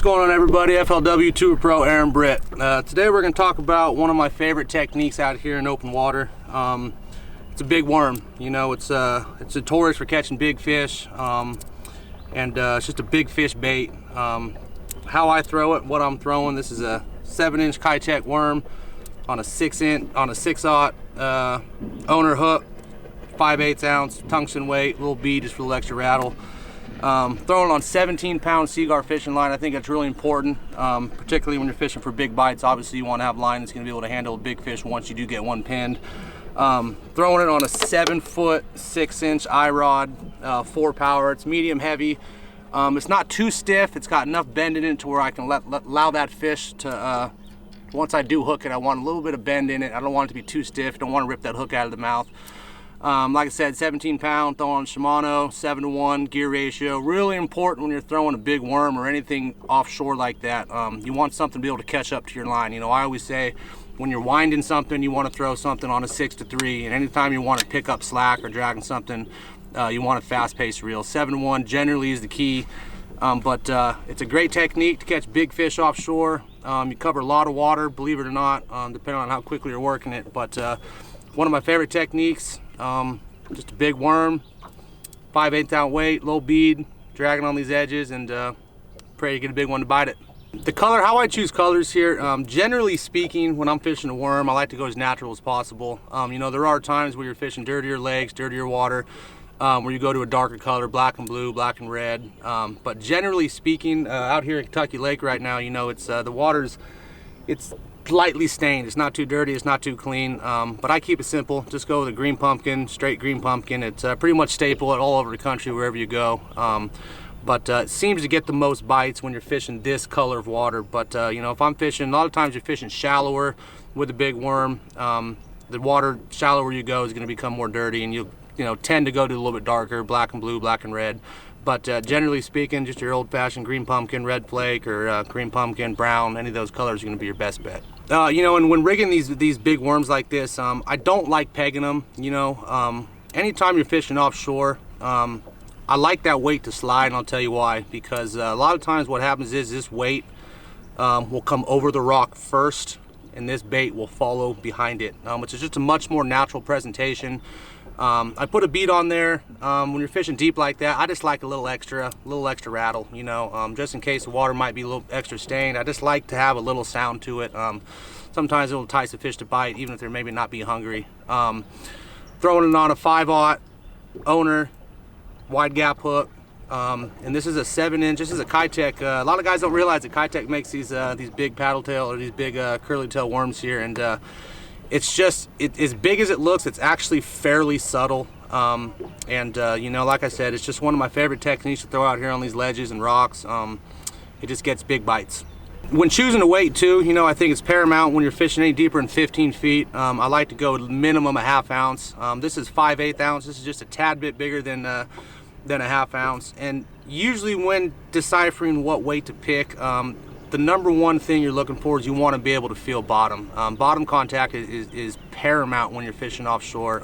What's going on, everybody? FLW Tour Pro Aaron Britt. Today we're going to talk about one of my favorite techniques out here in open water. It's a big worm. You know, it's notorious for catching big fish, and it's just a big fish bait. How I throw it, what I'm throwing. This is a 7-inch Kitech worm on a 6/0 owner hook, 5/8 ounce tungsten weight, little bead just for a little extra rattle. Throwing on 17-pound Seaguar fishing line. I think that's really important, particularly when you're fishing for big bites. Obviously you want to have line that's going to be able to handle a big fish once you do get one pinned. Throwing it on a 7-foot 6-inch I-rod, 4 power. It's medium heavy. It's not too stiff. It's got enough bend in it to where I can allow that fish to, once I do hook it, I want a little bit of bend in it. I don't want it to be too stiff. Don't want to rip that hook out of the mouth. Like I said, 17-pound, throwing Shimano, 7-to-1 gear ratio. Really important when you're throwing a big worm or anything offshore like that. You want something to be able to catch up to your line. You know, I always say when you're winding something, you want to throw something on a 6-to-3, and anytime you want to pick up slack or dragging something, you want a fast-paced reel. 7-to-1 generally is the key, but it's a great technique to catch big fish offshore. You cover a lot of water, believe it or not, depending on how quickly you're working it. But one of my favorite techniques. Just a big worm, 5/8 ounce weight, low bead, dragging on these edges, and pray to get a big one to bite it. The color, how I choose colors here, generally speaking, when I'm fishing a worm, I like to go as natural as possible. You know, there are times where you're fishing dirtier lakes, dirtier water, where you go to a darker color, black and blue, black and red. But generally speaking, out here at Kentucky Lake right now, you know, it's the water's, it's lightly stained. It's not too dirty, it's not too clean, but I keep it simple. Just go with a green pumpkin, straight green pumpkin. It's pretty much staple all over the country wherever you go, but it seems to get the most bites when you're fishing this color of water. But you know, if I'm fishing, a lot of times you're fishing shallower with a big worm, the water shallower you go is going to become more dirty, and you know, tend to go to a little bit darker, black and blue, black and red. But generally speaking, just your old-fashioned green pumpkin, red flake, or green pumpkin, brown, any of those colors are going to be your best bet. You know, and when rigging these big worms like this, I don't like pegging them. You know, anytime you're fishing offshore, I like that weight to slide, and I'll tell you why. Because a lot of times what happens is this weight will come over the rock first, and this bait will follow behind it, which is just a much more natural presentation. I put a bead on there. When you're fishing deep like that, I just like a little extra rattle, you know, just in case the water might be a little extra stained. I just like to have a little sound to it. Sometimes it'll entice the fish to bite, even if they're maybe not be hungry. Throwing it on a 5/0 owner, wide gap hook, and this is a 7-inch. This is a Kitech. A lot of guys don't realize that Kitech makes these big paddle tail or these big curly tail worms here, and it's just, as big as it looks, it's actually fairly subtle. You know, like I said, it's just one of my favorite techniques to throw out here on these ledges and rocks. It just gets big bites. When choosing a weight too, you know, I think it's paramount when you're fishing any deeper than 15 feet. I like to go minimum a 1/2 ounce. This is 5/8 ounce. This is just a tad bit bigger than a 1/2 ounce. And usually when deciphering what weight to pick, the number one thing you're looking for is you want to be able to feel bottom. Bottom contact is paramount when you're fishing offshore,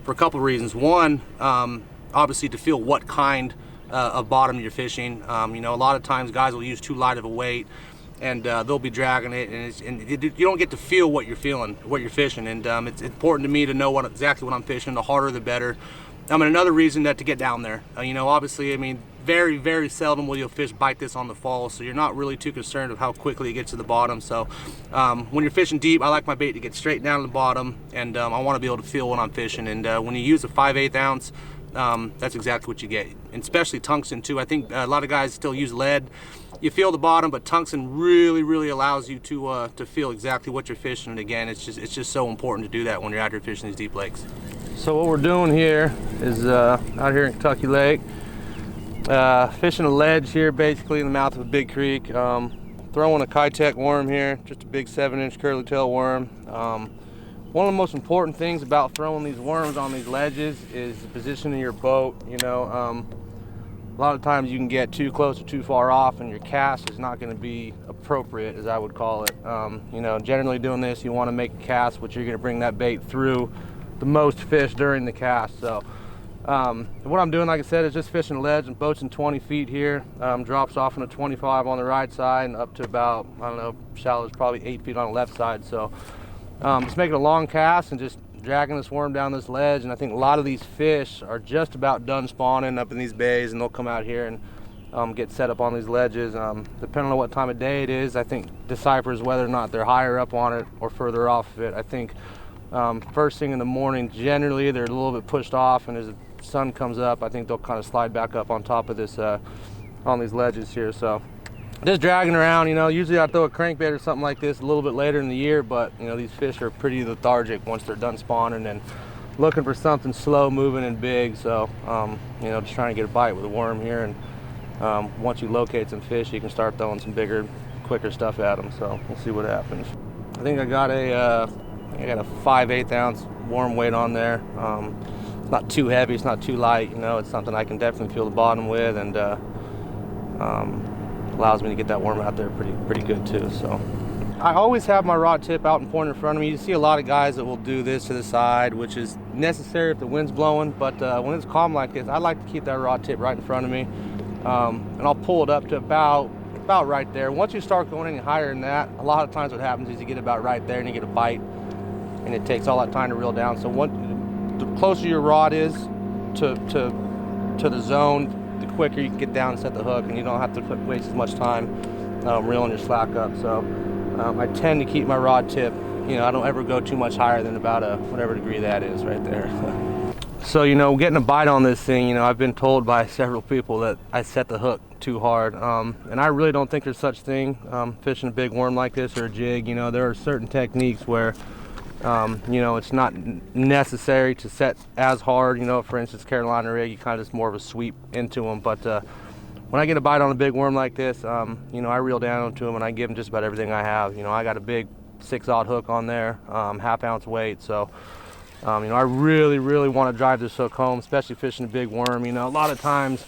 for a couple of reasons. One, obviously to feel what kind of bottom you're fishing. You know, a lot of times guys will use too light of a weight, and they'll be dragging it, and you don't get to feel what you're feeling, what you're fishing. And it's important to me to know exactly what I'm fishing. The harder, the better. And another reason that to get down there. You know, obviously, I mean, very, very seldom will your fish bite this on the fall, so you're not really too concerned of how quickly it gets to the bottom. So when you're fishing deep, I like my bait to get straight down to the bottom, and I want to be able to feel when I'm fishing. And when you use a 5/8 ounce, that's exactly what you get. And especially tungsten too. I think a lot of guys still use lead. You feel the bottom, but tungsten really, really allows you to feel exactly what you're fishing. And again, it's just so important to do that when you're out here fishing these deep lakes. So what we're doing here is out here in Kentucky Lake, fishing a ledge here, basically in the mouth of a big creek. Throwing a Kitech worm here, just a big 7-inch curly tail worm. One of the most important things about throwing these worms on these ledges is the position of your boat. You know, a lot of times you can get too close or too far off, and your cast is not going to be appropriate, as I would call it. You know, generally doing this, you want to make a cast which you're going to bring that bait through the most fish during the cast. So What I'm doing, like I said, is just fishing a ledge and boats in 20 feet here. Drops off on a 25 on the right side and up to about, I don't know, shallow is probably 8 feet on the left side. So just making a long cast and just dragging this worm down this ledge. And I think a lot of these fish are just about done spawning up in these bays, and they'll come out here and get set up on these ledges. Depending on what time of day it is, I think deciphers whether or not they're higher up on it or further off of it. I think first thing in the morning, generally they're a little bit pushed off, and as the sun comes up, I think they'll kind of slide back up on top of this, on these ledges here. So just dragging around, you know, usually I throw a crankbait or something like this a little bit later in the year, but you know, these fish are pretty lethargic once they're done spawning and looking for something slow moving and big. So, you know, just trying to get a bite with a worm here. And once you locate some fish, you can start throwing some bigger, quicker stuff at them. So we'll see what happens. I think I got a 5/8 ounce worm weight on there. It's not too heavy, it's not too light, you know, it's something I can definitely feel the bottom with, and allows me to get that worm out there pretty good too. So I always have my rod tip out and pointed in front of me. You see a lot of guys that will do this to the side, which is necessary if the wind's blowing, but when it's calm like this, I like to keep that rod tip right in front of me, and I'll pull it up to about right there. Once you start going any higher than that, a lot of times what happens is you get about right there and you get a bite, and it takes all that time to reel down. So the closer your rod is to the zone, the quicker you can get down and set the hook, and you don't have to waste as much time reeling your slack up. So I tend to keep my rod tip, you know, I don't ever go too much higher than about whatever degree that is right there. So, you know, getting a bite on this thing, you know, I've been told by several people that I set the hook too hard, and I really don't think there's such thing fishing a big worm like this or a jig. You know, there are certain techniques where you know, it's not necessary to set as hard. You know, for instance, Carolina rig, you kind of just more of a sweep into them. But when I get a bite on a big worm like this, you know, I reel down onto them and I give them just about everything I have. You know, I got a big 6/0 hook on there, 1/2 ounce weight. So, you know, I really want to drive this hook home, especially fishing a big worm. You know, a lot of times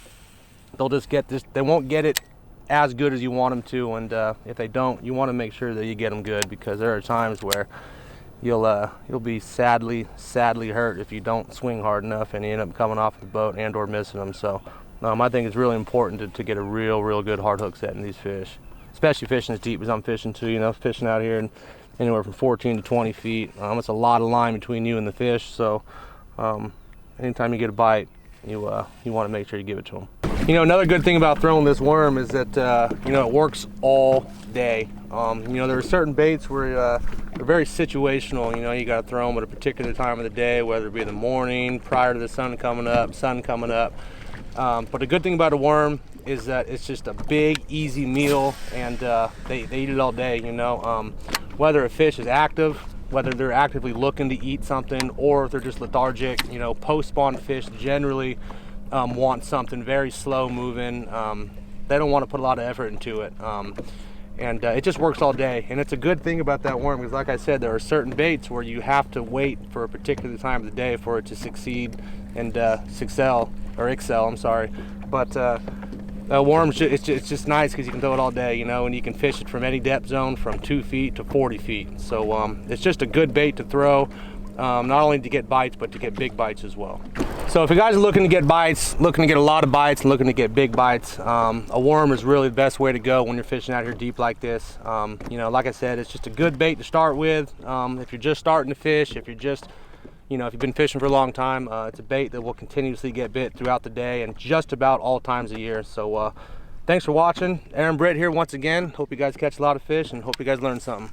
they'll just get this, they won't get it as good as you want them to. And if they don't, you want to make sure that you get them good, because there are times where you'll be sadly hurt if you don't swing hard enough and you end up coming off the boat and or missing them. So I think it's really important to get a real good hard hook set in these fish, especially fishing as deep as I'm fishing too. You know, fishing out here in anywhere from 14 to 20 feet. It's a lot of line between you and the fish. So anytime you get a bite, you want to make sure you give it to them. You know, another good thing about throwing this worm is that you know, it works all day. You know, there are certain baits where they're very situational. You know, you got to throw them at a particular time of the day, whether it be in the morning, prior to the sun coming up. But the good thing about a worm is that it's just a big, easy meal, and they eat it all day. You know, whether a fish is active, whether they're actively looking to eat something, or if they're just lethargic. You know, post-spawn fish generally want something very slow moving. They don't want to put a lot of effort into it. And it just works all day. And it's a good thing about that worm, because like I said, there are certain baits where you have to wait for a particular time of the day for it to succeed and excel. But worms, it's just nice because you can throw it all day, you know, and you can fish it from any depth zone from 2 feet to 40 feet. So it's just a good bait to throw, not only to get bites, but to get big bites as well. So if you guys are looking to get bites, looking to get a lot of bites, and looking to get big bites, a worm is really the best way to go when you're fishing out here deep like this. You know, like I said, it's just a good bait to start with. If you're just starting to fish, if you're just, you know, if you've been fishing for a long time, it's a bait that will continuously get bit throughout the day and just about all times of year. So thanks for watching. Aaron Britt here once again. Hope you guys catch a lot of fish and hope you guys learn something.